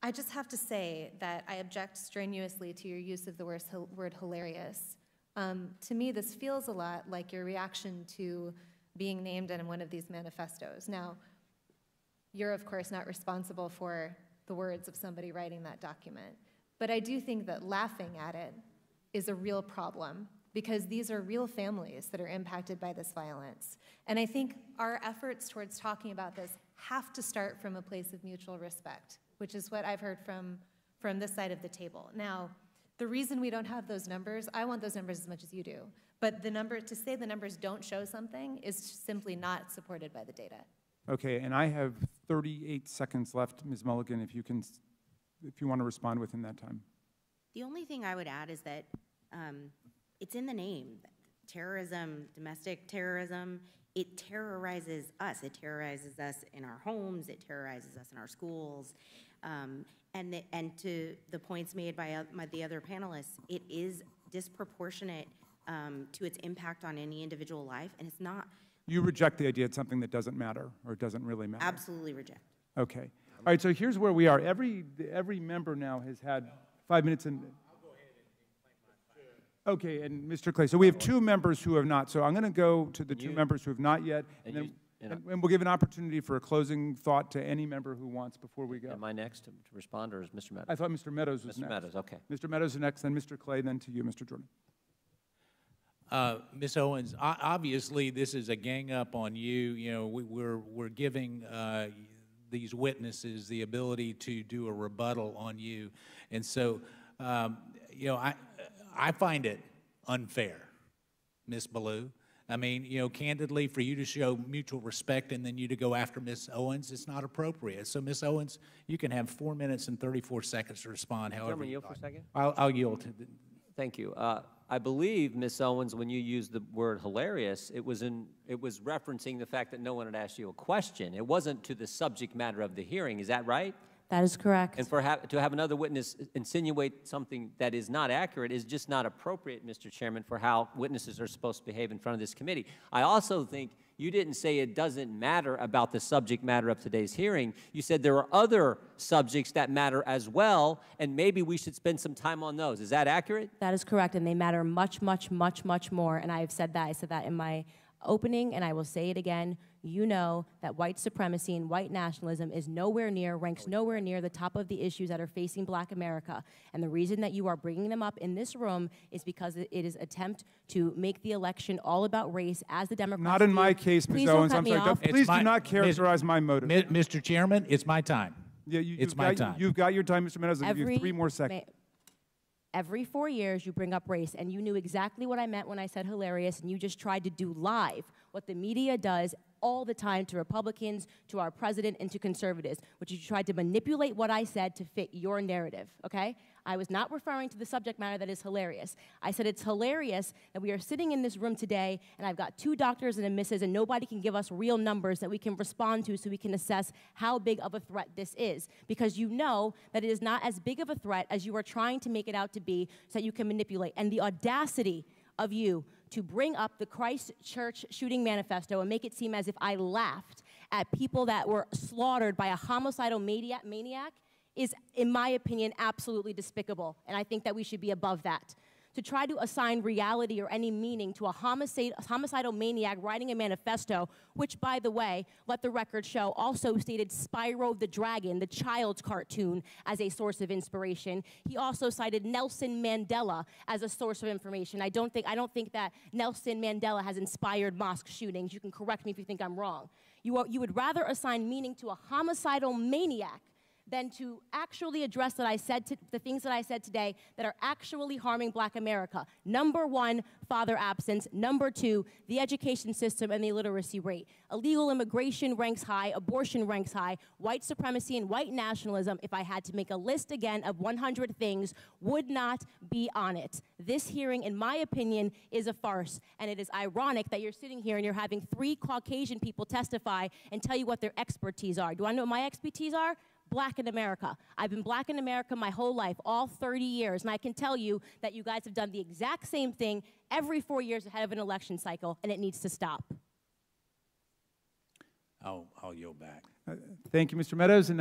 I just have to say that I object strenuously to your use of the word hilarious. To me, this feels a lot like your reaction to being named in one of these manifestos. Now, you're of course not responsible for the words of somebody writing that document, but I do think that laughing at it is a real problem, because these are real families that are impacted by this violence. And I think our efforts towards talking about this have to start from a place of mutual respect, which is what I've heard from this side of the table. Now, the reason we don't have those numbers, I want those numbers as much as you do, but to say the numbers don't show something is simply not supported by the data. Okay, and I have 38 seconds left, Ms. Mulligan, if you want to respond within that time. The only thing I would add is that it's in the name. Terrorism, domestic terrorism, it terrorizes us. It terrorizes us in our homes. It terrorizes us in our schools. And to the points made by the other panelists, it is disproportionate to its impact on any individual life, and it's not. You reject the idea it's something that doesn't matter, or it doesn't really matter? Absolutely reject. Okay. All right, so here's where we are. Every member now has had 5 minutes and... Okay, and Mr. Clay, so we have 2 members who have not. So I'm going to go to the 2 members who have not yet, and we'll give an opportunity for a closing thought to any member who wants before we go. Am I next to respond, or is Mr. Meadows? I thought Mr. Meadows was next. Mr. Meadows, okay. Mr. Meadows is next, then Mr. Clay, then to you, Mr. Jordan. Ms. Owens, obviously this is a gang up on you. You know, we're giving these witnesses the ability to do a rebuttal on you, and so you know, I find it unfair, Ms. Belew. I mean, you know, candidly, for you to show mutual respect and then you to go after Ms. Owens, it's not appropriate. So, Ms. Owens, you can have 4 minutes and 34 seconds to respond. However, yield for a second. I'll yield. Thank you. I believe, Ms. Owens, when you used the word hilarious, it was referencing the fact that no one had asked you a question. It wasn't to the subject matter of the hearing. Is that right? That is correct. And to have another witness insinuate something that is not accurate is just not appropriate, Mr. Chairman, for how witnesses are supposed to behave in front of this committee. I also think you didn't say it doesn't matter about the subject matter of today's hearing. You said there are other subjects that matter as well, and maybe we should spend some time on those. Is that accurate? That is correct, and they matter much, much, much, much more, and I have said that. I said that in my opening, and I will say it again. You know that white supremacy and white nationalism is ranks nowhere near the top of the issues that are facing Black America. And the reason that you are bringing them up in this room is because it is an attempt to make the election all about race, as the Democrats Not in my case, Ms. Owens. I'm sorry. Please do not characterize my motive. Mr. Chairman, it's my time. Yeah, it's my time. You've got your time, Mr. Meadows. I'll give you 3 more seconds. Every 4 years, you bring up race, and you knew exactly what I meant when I said hilarious, and you just tried to do live what the media does all the time to Republicans, to our president, and to conservatives, which you tried to manipulate what I said to fit your narrative, okay? I was not referring to the subject matter that is hilarious. I said it's hilarious that we are sitting in this room today, and I've got 2 doctors and a missus, and nobody can give us real numbers that we can respond to so we can assess how big of a threat this is, because you know that it is not as big of a threat as you are trying to make it out to be so that you can manipulate. And the audacity of you to bring up the Christchurch shooting manifesto and make it seem as if I laughed at people that were slaughtered by a homicidal maniac is, in my opinion, absolutely despicable. And I think that we should be above that. To try to assign reality or any meaning to a homicidal maniac writing a manifesto, which, by the way, let the record show, also stated Spyro the Dragon, the child's cartoon, as a source of inspiration. He also cited Nelson Mandela as a source of information. I don't think that Nelson Mandela has inspired mosque shootings. You can correct me if you think I'm wrong. You would rather assign meaning to a homicidal maniac than to actually address the things that I said today that are actually harming Black America. Number 1, father absence. Number 2, the education system and the illiteracy rate. Illegal immigration ranks high, abortion ranks high, white supremacy and white nationalism, if I had to make a list again of 100 things, would not be on it. This hearing, in my opinion, is a farce, and it is ironic that you're sitting here and you're having 3 Caucasian people testify and tell you what their expertise are. Do I know what my expertise are? Black in America. I've been Black in America my whole life, all 30 years, and I can tell you that you guys have done the exact same thing every 4 years ahead of an election cycle, and it needs to stop. I'll yield back. Thank you, Mr. Meadows. And now